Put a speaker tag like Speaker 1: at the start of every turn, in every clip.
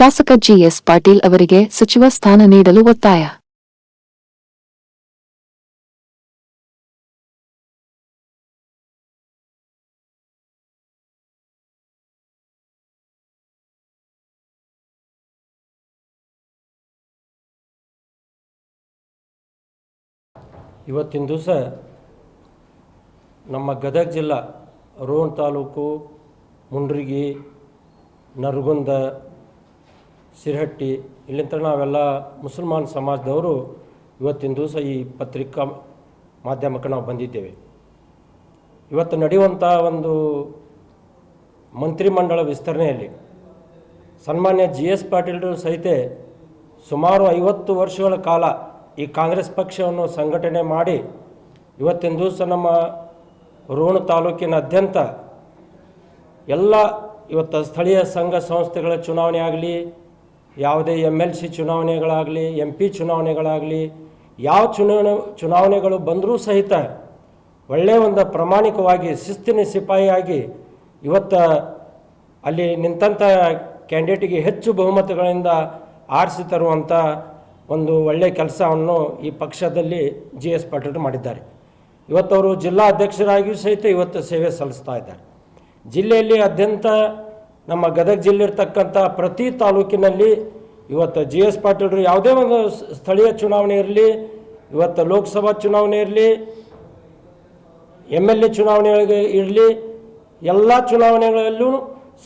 Speaker 1: ಶಾಸಕ ಜಿಎಸ್ ಪಾಟೀಲ್ ಅವರಿಗೆ ಸಚಿವ ಸ್ಥಾನ ನೀಡಲು ಒತ್ತಾಯ.
Speaker 2: ಇವತ್ತಿನ ದಿವಸ ನಮ್ಮ ಗದಗ ಜಿಲ್ಲಾ ರೋಣ ತಾಲೂಕು ಮುಂಡ್ರಿಗಿ ನರಗುಂದ ಸಿರಹಟ್ಟಿ ಇಲ್ಲಿಂದ ನಾವೆಲ್ಲ ಮುಸಲ್ಮಾನ್ ಸಮಾಜದವರು ಇವತ್ತಿನ ದಿವಸ ಈ ಪತ್ರಿಕಾ ಮಾಧ್ಯಮಕ್ಕೆ ನಾವು ಬಂದಿದ್ದೇವೆ. ಇವತ್ತು ನಡೆಯುವಂಥ ಒಂದು ಮಂತ್ರಿಮಂಡಲ ವಿಸ್ತರಣೆಯಲ್ಲಿ ಸನ್ಮಾನ್ಯ GS ಪಾಟೀಲರು ಸಹಿತ ಸುಮಾರು 50 ವರ್ಷಗಳ ಕಾಲ ಈ ಕಾಂಗ್ರೆಸ್ ಪಕ್ಷವನ್ನು ಸಂಘಟನೆ ಮಾಡಿ ಇವತ್ತಿನ ದಿವಸ ನಮ್ಮ ರೋಣ ತಾಲೂಕಿನಾದ್ಯಂತ ಎಲ್ಲ ಇವತ್ತು ಸ್ಥಳೀಯ ಸಂಘ ಸಂಸ್ಥೆಗಳ ಚುನಾವಣೆ ಆಗಲಿ, ಯಾವುದೇ MLC ಚುನಾವಣೆಗಳಾಗಲಿ, MP ಚುನಾವಣೆಗಳಾಗಲಿ, ಯಾವ ಚುನಾವಣೆಗಳು ಬಂದರೂ ಸಹಿತ ಒಳ್ಳೆಯ ಒಂದು ಪ್ರಾಮಾಣಿಕವಾಗಿ ಶಿಸ್ತಿನ ಸಿಪಾಯಿಯಾಗಿ ಇವತ್ತು ಅಲ್ಲಿ ನಿಂತಂಥ ಕ್ಯಾಂಡಿಡೇಟಿಗೆ ಹೆಚ್ಚು ಬಹುಮತಗಳಿಂದ ಆರಿಸಿ ತರುವಂಥ ಒಂದು ಒಳ್ಳೆಯ ಕೆಲಸವನ್ನು ಈ ಪಕ್ಷದಲ್ಲಿ GS ಪಾಟೀಲ್ ಮಾಡಿದ್ದಾರೆ. ಇವತ್ತವರು ಜಿಲ್ಲಾ ಅಧ್ಯಕ್ಷರಾಗಿಯೂ ಸಹಿತ ಇವತ್ತು ಸೇವೆ ಸಲ್ಲಿಸ್ತಾ ಇದ್ದಾರೆ. ಜಿಲ್ಲೆಯಲ್ಲಿ ಅತ್ಯಂತ ನಮ್ಮ ಗದಗ ಜಿಲ್ಲೆ ಇರ್ತಕ್ಕಂಥ ಪ್ರತಿ ತಾಲೂಕಿನಲ್ಲಿ ಇವತ್ತು GS ಪಾಟೀಲರು ಯಾವುದೇ ಒಂದು ಸ್ಥಳೀಯ ಚುನಾವಣೆ ಇರಲಿ, ಇವತ್ತು ಲೋಕಸಭಾ ಚುನಾವಣೆ ಇರಲಿ, MLA ಚುನಾವಣೆಗಳಿಗೆ ಇರಲಿ, ಎಲ್ಲ ಚುನಾವಣೆಗಳಲ್ಲೂ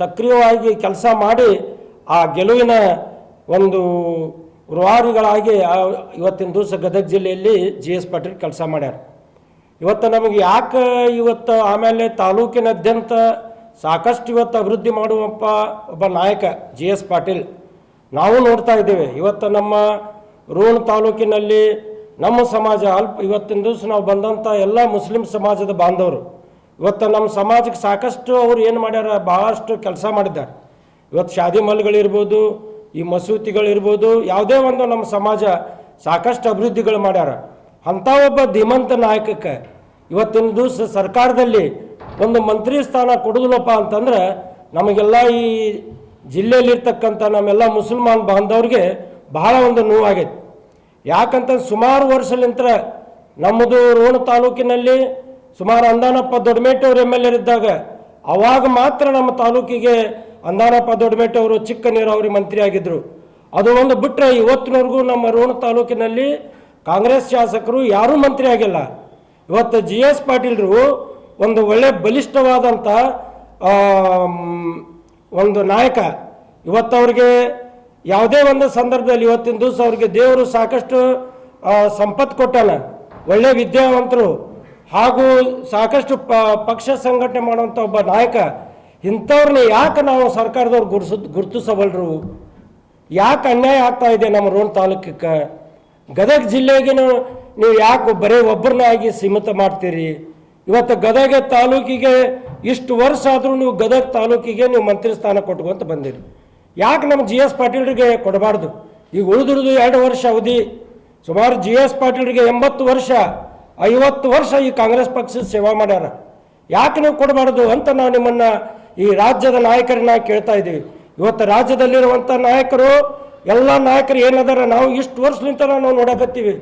Speaker 2: ಸಕ್ರಿಯವಾಗಿ ಕೆಲಸ ಮಾಡಿ ಆ ಗೆಲುವಿನ ಒಂದು ರೂವಾರಿಗಳಾಗಿ ಇವತ್ತಿನ ದಿವಸ ಗದಗ ಜಿಲ್ಲೆಯಲ್ಲಿ GS ಪಾಟೀಲ್ ಕೆಲಸ ಮಾಡ್ಯಾರ. ಇವತ್ತು ನಮಗೆ ಯಾಕೆ ಇವತ್ತು ಆಮೇಲೆ ತಾಲೂಕಿನಾದ್ಯಂತ ಸಾಕಷ್ಟು ಇವತ್ತು ಅಭಿವೃದ್ಧಿ ಮಾಡುವಪ್ಪ ಒಬ್ಬ ನಾಯಕ GS ಪಾಟೀಲ್ ನಾವು ನೋಡ್ತಾ ಇದ್ದೇವೆ. ಇವತ್ತು ನಮ್ಮ ರೋಣ ತಾಲೂಕಿನಲ್ಲಿ ನಮ್ಮ ಸಮಾಜ ಇವತ್ತಿನ ದಿವಸ ನಾವು ಬಂದಂಥ ಎಲ್ಲ ಮುಸ್ಲಿಂ ಸಮಾಜದ ಬಾಂಧವರು ಇವತ್ತು ನಮ್ಮ ಸಮಾಜಕ್ಕೆ ಸಾಕಷ್ಟು ಅವರು ಏನು ಮಾಡ್ಯಾರ, ಭಾಳಷ್ಟು ಕೆಲಸ ಮಾಡಿದ್ದಾರೆ. ಇವತ್ತು ಶಾದಿ ಮಲ್ಗಳಿರ್ಬೋದು, ಈ ಮಸೂತಿಗಳಿರ್ಬೋದು, ಯಾವುದೇ ಒಂದು ನಮ್ಮ ಸಮಾಜ ಸಾಕಷ್ಟು ಅಭಿವೃದ್ಧಿಗಳು ಮಾಡ್ಯಾರ. ಅಂಥ ಒಬ್ಬ ಧೀಮಂತ ನಾಯಕಕ್ಕೆ ಇವತ್ತಿನ ದಿವಸ ಸರ್ಕಾರದಲ್ಲಿ ಒಂದು ಮಂತ್ರಿ ಸ್ಥಾನ ಕೊಡೋದಿಲ್ಲಪ್ಪ ಅಂತಂದ್ರೆ ನಮಗೆಲ್ಲ ಈ ಜಿಲ್ಲೆಯಲ್ಲಿರ್ತಕ್ಕಂಥ ನಮ್ಮೆಲ್ಲ ಮುಸಲ್ಮಾನ್ ಬಾಂಧವ್ರಿಗೆ ಬಹಳ ಒಂದು ನೋವಾಗೈತೆ. ಯಾಕಂತ ಸುಮಾರು ವರ್ಷಲಿಂತ ನಮ್ಮದು ರೋಣ ತಾಲೂಕಿನಲ್ಲಿ ಸುಮಾರು ಅಂದಾನಪ್ಪ ದೊಡ್ಡಮೇಟೆ ಅವರು MLA ಇದ್ದಾಗ ಅವಾಗ ಮಾತ್ರ ನಮ್ಮ ತಾಲೂಕಿಗೆ ಅಂದಾನಪ್ಪ ದೊಡ್ಡಮೇಟೆ ಅವರು ಚಿಕ್ಕ ನೀರಾವರಿ ಮಂತ್ರಿ ಆಗಿದ್ದರು. ಅದು ಒಂದು ಬಿಟ್ಟರೆ ಇವತ್ತಿನವರೆಗೂ ನಮ್ಮ ರೋಣ ತಾಲೂಕಿನಲ್ಲಿ ಕಾಂಗ್ರೆಸ್ ಶಾಸಕರು ಯಾರೂ ಮಂತ್ರಿ ಆಗಿಲ್ಲ. ಇವತ್ತು GS ಪಾಟೀಲರು ಒಂದು ಒಳ್ಳೆ ಬಲಿಷ್ಠವಾದಂಥ ಒಂದು ನಾಯಕ. ಇವತ್ತು ಅವ್ರಿಗೆ ಯಾವುದೇ ಒಂದು ಸಂದರ್ಭದಲ್ಲಿ ಇವತ್ತಿನ ದಿವಸ ಅವ್ರಿಗೆ ದೇವರು ಸಾಕಷ್ಟು ಸಂಪತ್ತು ಕೊಟ್ಟಾನ, ಒಳ್ಳೆ ವಿದ್ಯಾವಂತರು ಹಾಗೂ ಸಾಕಷ್ಟು ಪಕ್ಷ ಸಂಘಟನೆ ಮಾಡುವಂಥ ಒಬ್ಬ ನಾಯಕ. ಇಂಥವ್ರನ್ನ ಯಾಕೆ ನಾವು ಸರ್ಕಾರದವ್ರು ಗುರುತಿಸಬಲ್ಲರು? ಯಾಕೆ ಅನ್ಯಾಯ ಆಗ್ತಾ ಇದೆ ನಮ್ಮ ರೋಣ ತಾಲೂಕಕ್ಕೆ? ಗದಗ ಜಿಲ್ಲೆಗೆ ನೀವು ಯಾಕೆ ಬರೀ ಒಬ್ಬರನ್ನಾಗಿ ಸೀಮಿತ ಮಾಡ್ತೀರಿ? ಇವತ್ತು ಗದಗ ತಾಲೂಕಿಗೆ ಇಷ್ಟು ವರ್ಷ ಆದರೂ ನೀವು ಗದಗ ತಾಲೂಕಿಗೆ ನೀವು ಮಂತ್ರಿ ಸ್ಥಾನ ಕೊಟ್ಕೊಂತ ಬಂದಿರಿ. ಯಾಕೆ ನಮ್ಮ GS ಪಾಟೀಲರಿಗೆ ಕೊಡಬಾರ್ದು? ಈಗ ಉಳಿದಿರೋದು 2 ವರ್ಷ ಅವಧಿ. ಸುಮಾರು GS ಪಾಟೀಲರಿಗೆ 80 ವರ್ಷ 50 ವರ್ಷ ಈ ಕಾಂಗ್ರೆಸ್ ಪಕ್ಷದ ಸೇವಾ ಮಾಡ್ಯಾರ. ಯಾಕೆ ನೀವು ಕೊಡಬಾರ್ದು ಅಂತ ನಾವು ನಿಮ್ಮನ್ನು ಈ ರಾಜ್ಯದ ನಾಯಕರನ್ನ ಕೇಳ್ತಾ ಇದ್ದೀವಿ. ಇವತ್ತು ರಾಜ್ಯದಲ್ಲಿರುವಂಥ ನಾಯಕರು ಎಲ್ಲ ನಾಯಕರು ಏನದಾರ ನಾವು ಇಷ್ಟು ವರ್ಷಲಿಂತ ನಾವು ನೋಡಕತ್ತೀವಿ.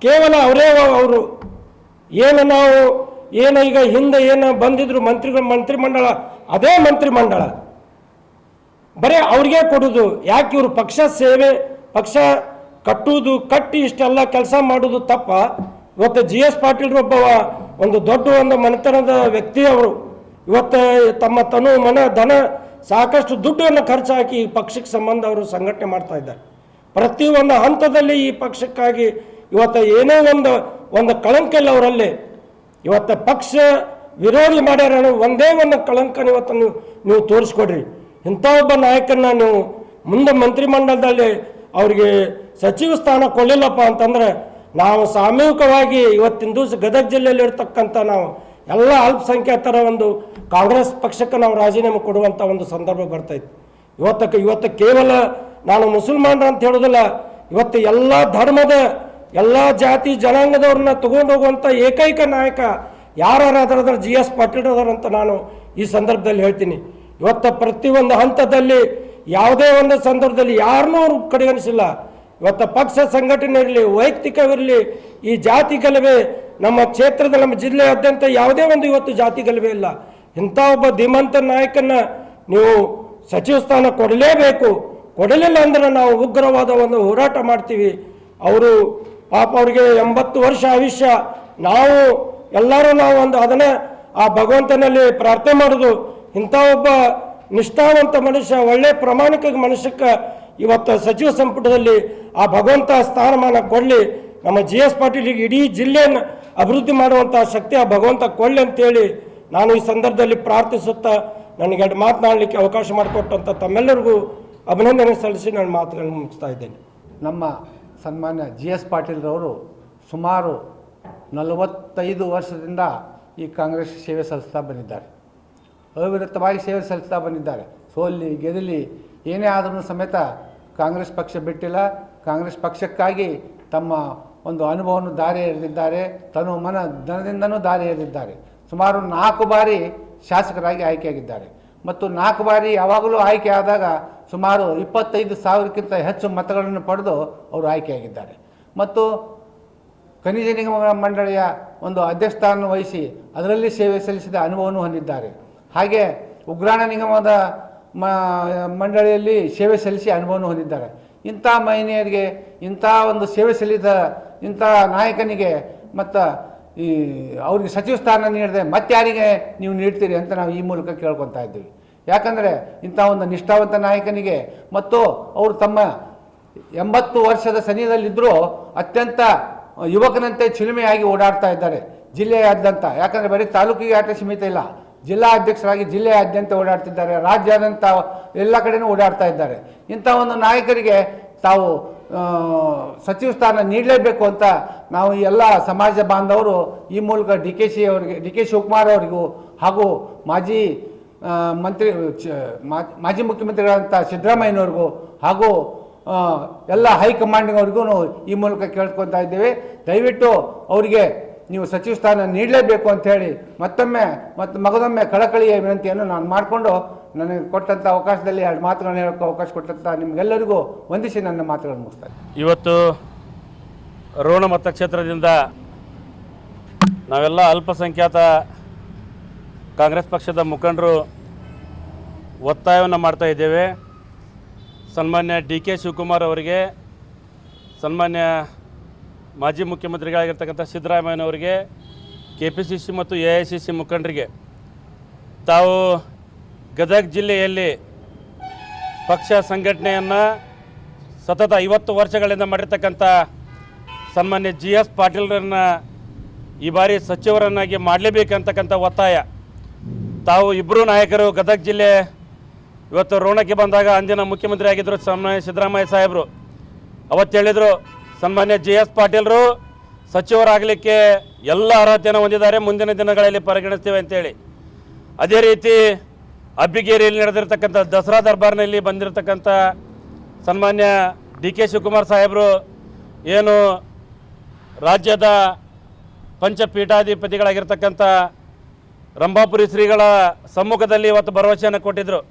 Speaker 2: ಕೇವಲ ಅವರೇ ಅವರು ಏನು ಈಗ ಹಿಂದೆ ಏನು ಬಂದಿದ್ರು ಮಂತ್ರಿಮಂಡಲ, ಅದೇ ಮಂತ್ರಿಮಂಡಲ ಬರೀ ಅವ್ರಿಗೆ ಕೊಡೋದು. ಯಾಕೆ ಇವರು ಪಕ್ಷ ಸೇವೆ ಪಕ್ಷ ಕಟ್ಟಿ ಇಷ್ಟೆಲ್ಲ ಕೆಲಸ ಮಾಡೋದು ತಪ್ಪ? ಇವತ್ತು GS ಪಾಟೀಲ್ ಒಬ್ಬ ಒಂದು ದೊಡ್ಡ ಒಂದು ಮನೆತನದ ವ್ಯಕ್ತಿ. ಅವರು ಇವತ್ತು ತಮ್ಮ ತನು ಮನ ಧನ ಸಾಕಷ್ಟು ದುಡ್ಡನ್ನು ಖರ್ಚು ಹಾಕಿ ಈ ಪಕ್ಷಕ್ಕೆ ಸಂಬಂಧ ಅವರು ಸಂಘಟನೆ ಮಾಡ್ತಾ ಇದ್ದಾರೆ. ಪ್ರತಿಯೊಂದು ಹಂತದಲ್ಲಿ ಈ ಪಕ್ಷಕ್ಕಾಗಿ ಇವತ್ತು ಏನೇ ಒಂದು ಕಳಂಕ ಇಲ್ಲ ಅವರಲ್ಲಿ. ಇವತ್ತು ಪಕ್ಷ ವಿರೋಧಿ ಮಾಡ್ಯಾರ ಒಂದೇ ಒಂದು ಕಳಂಕನ ಇವತ್ತು ನೀವು ತೋರಿಸ್ಕೊಡ್ರಿ. ಇಂಥ ಒಬ್ಬ ನಾಯಕನ್ನ ನೀವು ಮುಂದೆ ಮಂತ್ರಿಮಂಡಲದಲ್ಲಿ ಅವರಿಗೆ ಸಚಿವ ಸ್ಥಾನ ಕೊಡಲಿಲ್ಲಪ್ಪ ಅಂತಂದ್ರೆ ನಾವು ಸಾಮೂಹಿಕವಾಗಿ ಇವತ್ತಿನ ದಿವಸ ಗದಗ ಜಿಲ್ಲೆಯಲ್ಲಿ ಇರ್ತಕ್ಕಂಥ ನಾವು ಎಲ್ಲ ಅಲ್ಪಸಂಖ್ಯಾತರ ಒಂದು ಕಾಂಗ್ರೆಸ್ ಪಕ್ಷಕ್ಕೆ ನಾವು ರಾಜೀನಾಮೆ ಕೊಡುವಂಥ ಒಂದು ಸಂದರ್ಭ ಬರ್ತೈತೆ. ಇವತ್ತು ಕೇವಲ ನಾನು ಮುಸಲ್ಮಾನರು ಅಂತ ಹೇಳೋದಿಲ್ಲ, ಇವತ್ತು ಎಲ್ಲ ಧರ್ಮದ ಎಲ್ಲ ಜಾತಿ ಜನಾಂಗದವ್ರನ್ನ ತಗೊಂಡು ಹೋಗುವಂಥ ಏಕೈಕ ನಾಯಕ ಯಾರಾದ್ರೂ GS ಪಾಟೀಲ್ ಅಂತ ನಾನು ಈ ಸಂದರ್ಭದಲ್ಲಿ ಹೇಳ್ತೀನಿ. ಇವತ್ತು ಪ್ರತಿಯೊಂದು ಹಂತದಲ್ಲಿ ಯಾವುದೇ ಒಂದು ಸಂದರ್ಭದಲ್ಲಿ ಯಾರನ್ನೂ ಅವರು ಕಡೆಗಣಿಸಿಲ್ಲ. ಇವತ್ತು ಪಕ್ಷ ಸಂಘಟನೆ ಇರಲಿ, ವೈಯಕ್ತಿಕವಿರಲಿ, ಈ ಜಾತಿ ಗಲಭೆ ನಮ್ಮ ಕ್ಷೇತ್ರದ ನಮ್ಮ ಜಿಲ್ಲೆಯಾದ್ಯಂತ ಯಾವುದೇ ಒಂದು ಇವತ್ತು ಜಾತಿ ಗಲಭೆ ಇಲ್ಲ. ಇಂಥ ಒಬ್ಬ ಧೀಮಂತ ನಾಯಕನ ನೀವು ಸಚಿವ ಸ್ಥಾನ ಕೊಡಲೇಬೇಕು. ಕೊಡಲಿಲ್ಲ ಅಂದ್ರೆ ನಾವು ಉಗ್ರವಾದ ಒಂದು ಹೋರಾಟ ಮಾಡ್ತೀವಿ. ಅವರು ಪಾಪ ಅವರಿಗೆ 80 ವರ್ಷ ಆಯುಷ್ಯ. ನಾವು ಎಲ್ಲರೂ ನಾವು ಒಂದು ಅದನ್ನು ಆ ಭಗವಂತನಲ್ಲಿ ಪ್ರಾರ್ಥನೆ ಮಾಡೋದು, ಇಂಥ ಒಬ್ಬ ನಿಷ್ಠಾವಂತ ಮನುಷ್ಯ, ಒಳ್ಳೆ ಪ್ರಾಮಾಣಿಕ ಮನುಷ್ಯಕ್ಕೆ ಇವತ್ತು ಸಚಿವ ಸಂಪುಟದಲ್ಲಿ ಆ ಭಗವಂತ ಸ್ಥಾನಮಾನ ಕೊಡಲಿ. ನಮ್ಮ GS ಪಾಟೀಲಿಗೆ ಇಡೀ ಜಿಲ್ಲೆಯನ್ನು ಅಭಿವೃದ್ಧಿ ಮಾಡುವಂಥ ಶಕ್ತಿ ಆ ಭಗವಂತ ಕೊಡಲಿ ಅಂತೇಳಿ ನಾನು ಈ ಸಂದರ್ಭದಲ್ಲಿ ಪ್ರಾರ್ಥಿಸುತ್ತಾ ನನಗೆ ಎರಡು ಮಾತನಾಡಲಿಕ್ಕೆ ಅವಕಾಶ ಮಾಡಿಕೊಟ್ಟಂಥ ತಮ್ಮೆಲ್ಲರಿಗೂ ಅಭಿನಂದನೆ ಸಲ್ಲಿಸಿ ನಾನು ಮಾತುಗಳನ್ನು ಮುಗಿಸ್ತಾ ಇದ್ದೇನೆ.
Speaker 3: ನಮ್ಮ ಸನ್ಮಾನ್ಯ GS ಪಾಟೀಲ್ರವರು ಸುಮಾರು 45 ವರ್ಷದಿಂದ ಈ ಕಾಂಗ್ರೆಸ್ ಸೇವೆ ಸಲ್ಲಿಸ್ತಾ ಬಂದಿದ್ದಾರೆ. ಅವಿರತವಾಗಿ ಸೇವೆ ಸಲ್ಲಿಸ್ತಾ ಬಂದಿದ್ದಾರೆ. ಸೋಲ್ಲಿ ಗೆದಲಿ ಏನೇ ಆದರೂ ಸಮೇತ ಕಾಂಗ್ರೆಸ್ ಪಕ್ಷ ಬಿಟ್ಟಿಲ್ಲ. ಕಾಂಗ್ರೆಸ್ ಪಕ್ಷಕ್ಕಾಗಿ ತಮ್ಮ ಒಂದು ಅನುಭವವನ್ನು ದಾರಿ ಎರೆದಿದ್ದಾರೆ. ತನು ಮನ ಧನದಿಂದನೂ ದಾರಿ ಎರೆದಿದ್ದಾರೆ. ಸುಮಾರು 4 ಬಾರಿ ಶಾಸಕರಾಗಿ ಆಯ್ಕೆಯಾಗಿದ್ದಾರೆ ಮತ್ತು 4 ಬಾರಿ ಯಾವಾಗಲೂ ಆಯ್ಕೆ ಆದಾಗ ಸುಮಾರು 25,000ಕ್ಕಿಂತ ಹೆಚ್ಚು ಮತಗಳನ್ನು ಪಡೆದು ಅವರು ಆಯ್ಕೆಯಾಗಿದ್ದಾರೆ ಮತ್ತು ಖನಿಜ ನಿಗಮ ಮಂಡಳಿಯ ಒಂದು ಅಧ್ಯಕ್ಷಸ್ಥಾನ ವಹಿಸಿ ಅದರಲ್ಲಿ ಸೇವೆ ಸಲ್ಲಿಸಿದ ಅನುಭವವನ್ನು ಹೊಂದಿದ್ದಾರೆ. ಹಾಗೆ ಉಗ್ರಾಣ ನಿಗಮದ ಮಂಡಳಿಯಲ್ಲಿ ಸೇವೆ ಸಲ್ಲಿಸಿ ಅನುಭವವನ್ನು ಹೊಂದಿದ್ದಾರೆ. ಇಂಥ ಮಹಿಳೆಯರಿಗೆ, ಇಂಥ ಒಂದು ಸೇವೆ ಸಲ್ಲಿಸಿದ ಇಂಥ ನಾಯಕನಿಗೆ ಮತ್ತು ಈ ಅವ್ರಿಗೆ ಸಚಿವ ಸ್ಥಾನ ನೀಡದೆ ಮತ್ತಾರಿಗೆ ನೀವು ನೀಡ್ತೀರಿ ಅಂತ ನಾವು ಈ ಮೂಲಕ ಕೇಳ್ಕೊತಾ ಇದ್ದೀವಿ. ಯಾಕಂದರೆ ಇಂಥ ಒಂದು ನಿಷ್ಠಾವಂತ ನಾಯಕನಿಗೆ ಮತ್ತು ಅವರು ತಮ್ಮ 80 ವರ್ಷದ ಸನಿಹದಲ್ಲಿದ್ದರೂ ಅತ್ಯಂತ ಯುವಕನಂತೆ ಚಿಲುಮೆಯಾಗಿ ಓಡಾಡ್ತಾ ಇದ್ದಾರೆ ಜಿಲ್ಲೆಯಾದ್ಯಂತ. ಯಾಕಂದರೆ ಬರೀ ತಾಲೂಕಿಗೆ ಆಟ ಸೀಮಿತ ಇಲ್ಲ, ಜಿಲ್ಲಾ ಅಧ್ಯಕ್ಷರಾಗಿ ಜಿಲ್ಲೆಯಾದ್ಯಂತ ಓಡಾಡ್ತಿದ್ದಾರೆ, ರಾಜ್ಯಾದ್ಯಂತ ಎಲ್ಲ ಕಡೆಯೂ ಓಡಾಡ್ತಾ ಇದ್ದಾರೆ. ಇಂಥ ಒಂದು ನಾಯಕರಿಗೆ ತಾವು ಸಚಿವ ಸ್ಥಾನ ನೀಡಲೇಬೇಕು ಅಂತ ನಾವು ಎಲ್ಲ ಸಮಾಜ ಬಾಂಧವರು ಈ ಮೂಲಕ ಡಿ ಕೆ ಶಿವಕುಮಾರ್ ಅವರಿಗೂ ಹಾಗೂ ಮಾಜಿ ಮುಖ್ಯಮಂತ್ರಿಗಳಂಥ ಸಿದ್ದರಾಮಯ್ಯನವ್ರಿಗೂ ಹಾಗೂ ಎಲ್ಲ ಹೈಕಮಾಂಡ್ನವ್ರಿಗೂ ಈ ಮೂಲಕ ಕೇಳ್ಕೊತಾ ಇದ್ದೇವೆ. ದಯವಿಟ್ಟು ಅವರಿಗೆ ನೀವು ಸಚಿವ ಸ್ಥಾನ ನೀಡಲೇಬೇಕು ಅಂಥೇಳಿ ಮಗದೊಮ್ಮೆ ಕಳಕಳಿಯ ವಿನಂತಿಯನ್ನು ನಾನು ಮಾಡಿಕೊಂಡು ನನಗೆ ಕೊಟ್ಟಂಥ ಅವಕಾಶದಲ್ಲಿ 2 ಮಾತುಗಳನ್ನು ಹೇಳೋಕ್ಕೆ ಅವಕಾಶ ಕೊಟ್ಟಂಥ ನಿಮಗೆಲ್ಲರಿಗೂ ವಂದಿಸಿ ನನ್ನ ಮಾತುಗಳನ್ನು ಮುಗಿಸ್ತಾರೆ.
Speaker 4: ಇವತ್ತು ರೋಣ ಮತಕ್ಷೇತ್ರದಿಂದ ನಾವೆಲ್ಲ ಅಲ್ಪಸಂಖ್ಯಾತ ಕಾಂಗ್ರೆಸ್ ಪಕ್ಷದ ಮುಖಂಡರು ಒತ್ತಾಯವನ್ನು ಮಾಡ್ತಾ ಇದ್ದೇವೆ. ಸನ್ಮಾನ್ಯ ಡಿ.ಕೆ. ಶಿವಕುಮಾರ್ ಅವರಿಗೆ, ಸನ್ಮಾನ್ಯ ಮಾಜಿ ಮುಖ್ಯಮಂತ್ರಿಗಳಾಗಿರ್ತಕ್ಕಂಥ ಸಿದ್ದರಾಮಯ್ಯನವರಿಗೆ, KPCC ಮತ್ತು AICC ಮುಖಂಡರಿಗೆ ತಾವು ಗದಗ ಜಿಲ್ಲೆಯಲ್ಲಿ ಪಕ್ಷ ಸಂಘಟನೆಯನ್ನು ಸತತ 50 ವರ್ಷಗಳಿಂದ ಮಾಡಿರ್ತಕ್ಕಂಥ ಸನ್ಮಾನ್ಯ GS ಪಾಟೀಲ್ರನ್ನು ಈ ಬಾರಿ ಸಚಿವರನ್ನಾಗಿ ಮಾಡಲೇಬೇಕಂತಕ್ಕಂಥ ಒತ್ತಾಯ. ತಾವು ಇಬ್ಬರು ನಾಯಕರು ಗದಗ ಜಿಲ್ಲೆ ಇವತ್ತು ರೋಣಕ್ಕೆ ಬಂದಾಗ ಅಂದಿನ ಮುಖ್ಯಮಂತ್ರಿ ಆಗಿದ್ದರು ಸನ್ಮಾನ್ಯ ಸಿದ್ದರಾಮಯ್ಯ ಸಾಹೇಬರು. ಅವತ್ತು ಹೇಳಿದರು ಸನ್ಮಾನ್ಯ GS ಪಾಟೀಲ್ರು ಸಚಿವರಾಗಲಿಕ್ಕೆ ಎಲ್ಲ ಅರ್ಹತೆಯನ್ನು ಹೊಂದಿದ್ದಾರೆ, ಮುಂದಿನ ದಿನಗಳಲ್ಲಿ ಪರಿಗಣಿಸ್ತೇವೆ ಅಂತೇಳಿ. ಅದೇ ರೀತಿ ಅಬ್ಬಿಗೇರಿಯಲ್ಲಿ ನಡೆದಿರ್ತಕ್ಕಂಥ ದಸರಾ ದರ್ಬಾರ್ನಲ್ಲಿ ಬಂದಿರತಕ್ಕಂಥ ಸನ್ಮಾನ್ಯ ಡಿ.ಕೆ. ಶಿವಕುಮಾರ್ ಸಾಹೇಬರು ಏನು ರಾಜ್ಯದ ಪಂಚಪೀಠಾಧಿಪತಿಗಳಾಗಿರ್ತಕ್ಕಂಥ ರಂಭಾಪುರಿ ಶ್ರೀಗಳ ಸಮ್ಮುಖದಲ್ಲಿ ಇವತ್ತು ಭರವಸೆಯನ್ನು ಕೊಟ್ಟಿದ್ದರು.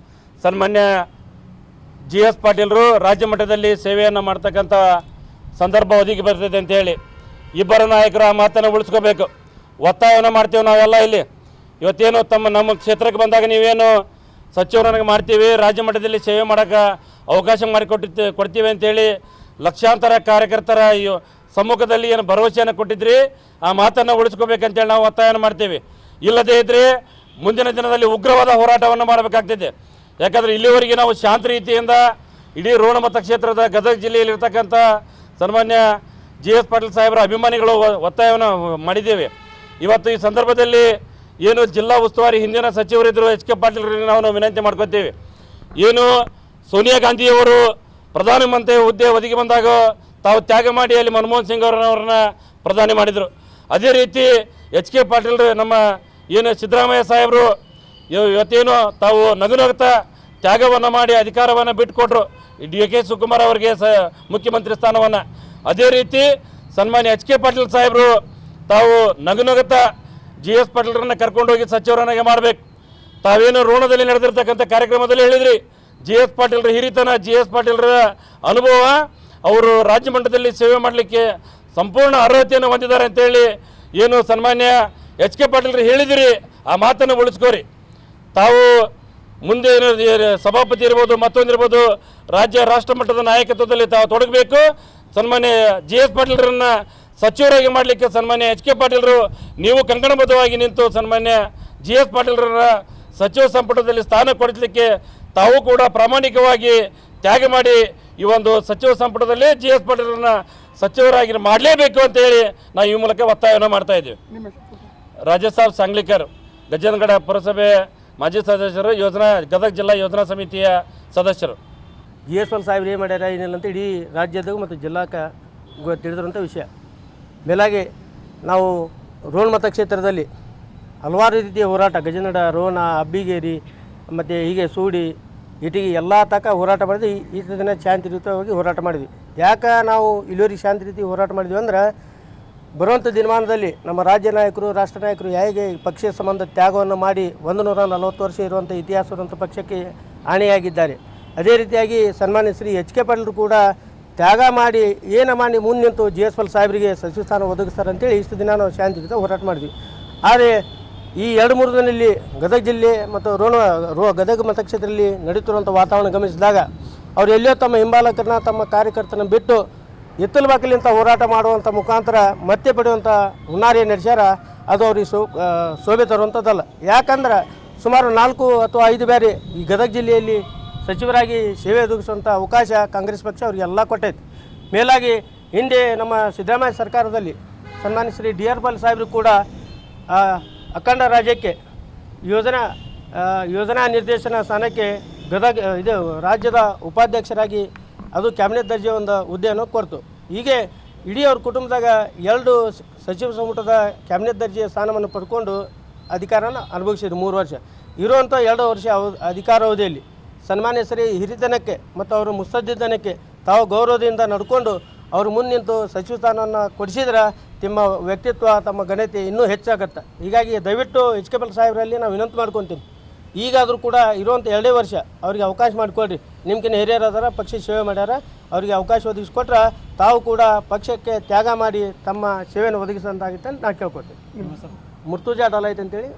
Speaker 4: ಸನ್ಮಾನ್ಯ GS ಪಾಟೀಲ್ರು ರಾಜ್ಯ ಮಟ್ಟದಲ್ಲಿ ಸೇವೆಯನ್ನು ಮಾಡ್ತಕ್ಕಂಥ ಸಂದರ್ಭ ಒದಗಿ ಬರ್ತದೆ ಅಂತೇಳಿ ಇಬ್ಬರು ನಾಯಕರು ಆ ಮಾತನ್ನು ಉಳಿಸ್ಕೋಬೇಕು. ಒತ್ತಾಯವನ್ನು ಮಾಡ್ತೀವಿ ನಾವೆಲ್ಲ ಇಲ್ಲಿ. ಇವತ್ತೇನು ನಮ್ಮ ಕ್ಷೇತ್ರಕ್ಕೆ ಬಂದಾಗ ನೀವೇನು ಸಚಿವರನ್ನಾಗಿ ಮಾಡ್ತೀವಿ, ರಾಜ್ಯ ಮಟ್ಟದಲ್ಲಿ ಸೇವೆ ಮಾಡೋಕ್ಕೆ ಅವಕಾಶ ಕೊಡ್ತೀವಿ ಅಂತೇಳಿ ಲಕ್ಷಾಂತರ ಕಾರ್ಯಕರ್ತರ ಸಮ್ಮುಖದಲ್ಲಿ ಏನು ಭರವಸೆಯನ್ನು ಕೊಟ್ಟಿದ್ರಿ, ಆ ಮಾತನ್ನು ಉಳಿಸ್ಕೋಬೇಕಂತೇಳಿ ನಾವು ಒತ್ತಾಯವನ್ನು ಮಾಡ್ತೀವಿ. ಇಲ್ಲದೇ ಇದ್ದರೆ ಮುಂದಿನ ದಿನದಲ್ಲಿ ಉಗ್ರವಾದ ಹೋರಾಟವನ್ನು ಮಾಡಬೇಕಾಗ್ತಿದೆ. ಯಾಕಂದರೆ ಇಲ್ಲಿವರೆಗೆ ನಾವು ಶಾಂತ ರೀತಿಯಿಂದ ಇಡೀ ರೋಣ ಮತಕ್ಷೇತ್ರದ ಗದಗ ಜಿಲ್ಲೆಯಲ್ಲಿರ್ತಕ್ಕಂಥ ಸನ್ಮಾನ್ಯ GS ಪಾಟೀಲ್ ಸಾಹೇಬರ ಅಭಿಮಾನಿಗಳು ಒತ್ತಾಯವನ್ನು ಮಾಡಿದ್ದೇವೆ. ಇವತ್ತು ಈ ಸಂದರ್ಭದಲ್ಲಿ ಏನು ಜಿಲ್ಲಾ ಉಸ್ತುವಾರಿ ಹಿಂದಿನ ಸಚಿವರಿದ್ದರು HK ಪಾಟೀಲ್ರಿಗೆ ನಾವು ವಿನಂತಿ ಮಾಡ್ಕೊತೀವಿ. ಏನು ಸೋನಿಯಾ ಗಾಂಧಿಯವರು ಪ್ರಧಾನಮಂತ್ರಿ ಹುದ್ದೆ ಒದಗಿ ಬಂದಾಗ ತಾವು ತ್ಯಾಗ ಮಾಡಿ ಅಲ್ಲಿ ಮನಮೋಹನ್ ಸಿಂಗ್ ಅವ್ರನ್ನ ಪ್ರಧಾನಿ ಮಾಡಿದರು. ಅದೇ ರೀತಿ HK ಪಾಟೀಲ್ ನಮ್ಮ ಏನು ಸಿದ್ದರಾಮಯ್ಯ ಸಾಹೇಬರು ಇವತ್ತೇನು ತಾವು ನಗುನಗುತ್ತಾ ತ್ಯಾಗವನ್ನು ಮಾಡಿ ಅಧಿಕಾರವನ್ನು ಬಿಟ್ಟುಕೊಟ್ರು ಡಿ.ಕೆ. ಶಿವಕುಮಾರ್ ಅವರಿಗೆ ಮುಖ್ಯಮಂತ್ರಿ ಸ್ಥಾನವನ್ನು. ಅದೇ ರೀತಿ ಸನ್ಮಾನ್ಯ HK ಪಾಟೀಲ್ ಸಾಹೇಬರು ತಾವು ನಗುನಗುತ್ತಾ GS ಪಾಟೀಲ್ರನ್ನ ಕರ್ಕೊಂಡೋಗಿ ಸಚಿವರನ್ನಾಗಿ ಮಾಡಬೇಕು. ತಾವೇನು ರೋಣದಲ್ಲಿ ನಡೆದಿರ್ತಕ್ಕಂಥ ಕಾರ್ಯಕ್ರಮದಲ್ಲಿ ಹೇಳಿದ್ರಿ ಜಿ ಎಸ್ ಪಾಟೀಲ್ರ ಹಿರಿತನ, ಜಿ ಎಸ್ ಪಾಟೀಲ್ರ ಅನುಭವ, ಅವರು ರಾಜ್ಯ ಮಟ್ಟದಲ್ಲಿ ಸೇವೆ ಮಾಡಲಿಕ್ಕೆ ಸಂಪೂರ್ಣ ಅರ್ಹತೆಯನ್ನು ಹೊಂದಿದ್ದಾರೆ ಅಂತೇಳಿ ಏನು ಸನ್ಮಾನ್ಯ ಎಚ್ ಕೆ ಪಾಟೀಲ್ರು ಹೇಳಿದಿರಿ, ಆ ಮಾತನ್ನು ಉಳಿಸ್ಕೋರಿ. ತಾವು ಮುಂದೆ ಸಭಾಪತಿ ಇರ್ಬೋದು, ಮತ್ತೊಂದಿರ್ಬೋದು, ರಾಜ್ಯ ರಾಷ್ಟ್ರ ಮಟ್ಟದ ನಾಯಕತ್ವದಲ್ಲಿ ತಾವು ತೊಡಗಬೇಕು. ಸನ್ಮಾನ್ಯ ಜಿ ಎಸ್ ಪಾಟೀಲ್ರನ್ನ ಸಚಿವರಾಗಿ ಮಾಡಲಿಕ್ಕೆ ಸನ್ಮಾನ್ಯ ಎಚ್ ಕೆ ಪಾಟೀಲ್ರು ನೀವು ಕಂಕಣಬದ್ಧವಾಗಿ ನಿಂತು ಸನ್ಮಾನ್ಯ ಜಿ ಎಸ್ ಪಾಟೀಲ್ರ ಸಚಿವ ಸಂಪುಟದಲ್ಲಿ ಸ್ಥಾನ ಕೊಡಿಸಲಿಕ್ಕೆ ತಾವು ಕೂಡ ಪ್ರಾಮಾಣಿಕವಾಗಿ ತ್ಯಾಗ ಮಾಡಿ ಈ ಒಂದು ಸಚಿವ ಸಂಪುಟದಲ್ಲಿ ಜಿ ಎಸ್ ಪಾಟೀಲ್ರನ್ನ ಸಚಿವರಾಗಿ ಮಾಡಲೇಬೇಕು ಅಂತೇಳಿ ನಾವು ಈ ಮೂಲಕ ಒತ್ತಾಯವನ್ನು ಮಾಡ್ತಾ ಇದ್ದೀವಿ. ರಾಜಸಾಬ್ ಸಾಂಗ್ಲಿಕರ್, ಗಜೇಂದ್ರಗಡ ಪುರಸಭೆ ಮಾಜಿ ಸದಸ್ಯರು, ಗದಗ ಜಿಲ್ಲಾ ಯೋಜನಾ ಸಮಿತಿಯ ಸದಸ್ಯರು.
Speaker 5: ಜಿ ಎಸ್ ಎಲ್ ಸಾಹೇಬ್ರು ಏನು ಮಾಡ್ಯಾರ ಏನಿಲ್ಲ ಅಂತ ಇಡೀ ರಾಜ್ಯದಾಗ ಮತ್ತು ಜಿಲ್ಲಾಕ್ಕೆ ತಿಳಿದಿರುವಂಥ ವಿಷಯ. ಮೇಲಾಗಿ ನಾವು ರೋಣ ಮತಕ್ಷೇತ್ರದಲ್ಲಿ ಹಲವಾರು ರೀತಿಯ ಹೋರಾಟ, ಗಜೇಂದ್ರಗಡ, ರೋಣ, ಅಬ್ಬಿಗೇರಿ ಮತ್ತು ಹೀಗೆ ಸೂಡಿ, ಇಟಿಗೆ ಎಲ್ಲ ತನಕ ಹೋರಾಟ ಮಾಡಿದ್ವಿ. ಈ ದಿನ ಶಾಂತಿಯುತವಾಗಿ ಹೋರಾಟ ಮಾಡಿದ್ವಿ. ಯಾಕೆ ನಾವು ಇಲ್ಲಿವರೆಗೆ ಶಾಂತಿ ರೀತಿ ಹೋರಾಟ ಮಾಡಿದ್ವಿ ಅಂದ್ರೆ, ಬರುವಂಥ ದಿನಮಾನದಲ್ಲಿ ನಮ್ಮ ರಾಜ್ಯ ನಾಯಕರು, ರಾಷ್ಟ್ರ ನಾಯಕರು ಹೇಗೆ ಪಕ್ಷೀಯ ಸಂಬಂಧ ತ್ಯಾಗವನ್ನು ಮಾಡಿ 140 ವರ್ಷ ಇರುವಂಥ ಇತಿಹಾಸ ಇರುವಂಥ ಪಕ್ಷಕ್ಕೆ ಆಣೆಯಾಗಿದ್ದಾರೆ. ಅದೇ ರೀತಿಯಾಗಿ ಸನ್ಮಾನ್ಯ ಶ್ರೀ ಎಚ್ ಕೆ ಪಾಟೀಲ್ರು ಕೂಡ ತ್ಯಾಗ ಮಾಡಿ ಮಾಡಿ ಮುಂದೆ ನಿಂತು ಜಿ ಎಸ್ ಎಲ್ ಸಾಹೇಬರಿಗೆ ಸಚಿವ ಸ್ಥಾನ ಒದಗಿಸ್ತಾರೆ ಅಂತೇಳಿ ಇಷ್ಟು ದಿನ ನಾವು ಶಾಂತಿಯುತ ಹೋರಾಟ ಮಾಡಿದ್ವಿ. ಆದರೆ ಈ 2-3 ದಿನದಲ್ಲಿ ಗದಗ ಜಿಲ್ಲೆ ಮತ್ತು ಗದಗ ಮತಕ್ಷೇತ್ರದಲ್ಲಿ ನಡೀತಿರುವಂಥ ವಾತಾವರಣ ಗಮನಿಸಿದಾಗ ಅವ್ರು ಎಲ್ಲೋ ತಮ್ಮ ಹಿಂಬಾಲಕರನ್ನ, ತಮ್ಮ ಕಾರ್ಯಕರ್ತನ ಬಿಟ್ಟು ಎತ್ತಲ ಬಾಗಿಲಿಂದ ಹೋರಾಟ ಮಾಡುವಂಥ ಮುಖಾಂತರ ಮತ್ತೆ ಪಡೆಯುವಂಥ ಹುನ್ನಾರಿ ನಡೆಸ್ಯಾರ. ಅದು ಅವ್ರಿಗೆ ಶೋಭೆ ತರುವಂಥದ್ದಲ್ಲ. ಯಾಕಂದ್ರೆ ಸುಮಾರು 4 ಅಥವಾ 5 ಬಾರಿ ಈ ಗದಗ ಜಿಲ್ಲೆಯಲ್ಲಿ ಸಚಿವರಾಗಿ ಸೇವೆ ಒದಗಿಸುವಂಥ ಅವಕಾಶ ಕಾಂಗ್ರೆಸ್ ಪಕ್ಷ ಅವರಿಗೆಲ್ಲ ಕೊಟ್ಟೈತೆ. ಮೇಲಾಗಿ ಹಿಂದೆ ನಮ್ಮ ಸಿದ್ದರಾಮಯ್ಯ ಸರ್ಕಾರದಲ್ಲಿ ಸನ್ಮಾನ್ಯ ಶ್ರೀ ಡಿ ಆರ್ ಪಾಲ್ ಸಾಹೇಬರು ಕೂಡ ಅಖಂಡ ರಾಜ್ಯಕ್ಕೆ ಯೋಜನಾ ನಿರ್ದೇಶನ ಸ್ಥಾನಕ್ಕೆ ಗದಗ ರಾಜ್ಯದ ಉಪಾಧ್ಯಕ್ಷರಾಗಿ ಅದು ಕ್ಯಾಬಿನೆಟ್ ದರ್ಜೆ ಒಂದು ಹುದ್ದೆಯನ್ನು ಕೊಡ್ತು. ಹೀಗೆ ಇಡೀ ಅವ್ರ ಕುಟುಂಬದಾಗ 2 ಸಚಿವ ಸಂಪುಟದ ಕ್ಯಾಬಿನೆಟ್ ದರ್ಜೆಯ ಸ್ಥಾನವನ್ನು ಪಡ್ಕೊಂಡು ಅಧಿಕಾರನ ಅನುಭವಿಸಿದ್ರು 3 ವರ್ಷ. ಇರುವಂಥ 2 ವರ್ಷ ಅಧಿಕಾರಾವಧಿಯಲ್ಲಿ ಸನ್ಮಾನ್ಯ ಶ್ರೀ ಹಿರಿತನಕ್ಕೆ ಮತ್ತು ಅವರು ಮುತ್ಸದ್ದಿತನಕ್ಕೆ ತಾವು ಗೌರವದಿಂದ ನಡ್ಕೊಂಡು ಅವ್ರು ಮುಂದೆ ನಿಂತು ಸಚಿವ ಸ್ಥಾನವನ್ನು ಕೊಡಿಸಿದ್ರೆ ತಮ್ಮ ವ್ಯಕ್ತಿತ್ವ, ತಮ್ಮ ಘನತೆ ಇನ್ನೂ ಹೆಚ್ಚಾಗತ್ತೆ. ಹೀಗಾಗಿ ದಯವಿಟ್ಟು ಎಚ್ ಕೆ ಪಾಟೀಲ್ ಸಾಹೇಬರಲ್ಲಿ ನಾವು ವಿನಂತಿ ಮಾಡ್ಕೊತೀನಿ, ಈಗಾದರೂ ಕೂಡ ಇರುವಂಥ 2 ವರ್ಷ ಅವರಿಗೆ ಅವಕಾಶ ಮಾಡಿಕೊಡ್ರಿ. ನಿಮ್ಗಿನ್ನ ಹಿರಿಯರು ಅದಾರ, ಪಕ್ಷ ಸೇವೆ ಮಾಡ್ಯಾರ, ಅವರಿಗೆ ಅವಕಾಶ ಒದಗಿಸ್ಕೊಟ್ರೆ ತಾವು ಕೂಡ ಪಕ್ಷಕ್ಕೆ ತ್ಯಾಗ ಮಾಡಿ ತಮ್ಮ ಸೇವೆಯನ್ನು ಒದಗಿಸೋಂತಾಗುತ್ತೆ ಅಂತ ನಾನು ಕೇಳ್ಕೊತೀನಿ. ಮುರ್ತುಜಾ ಡಾಲೈತ್ ಅಂತೇಳಿ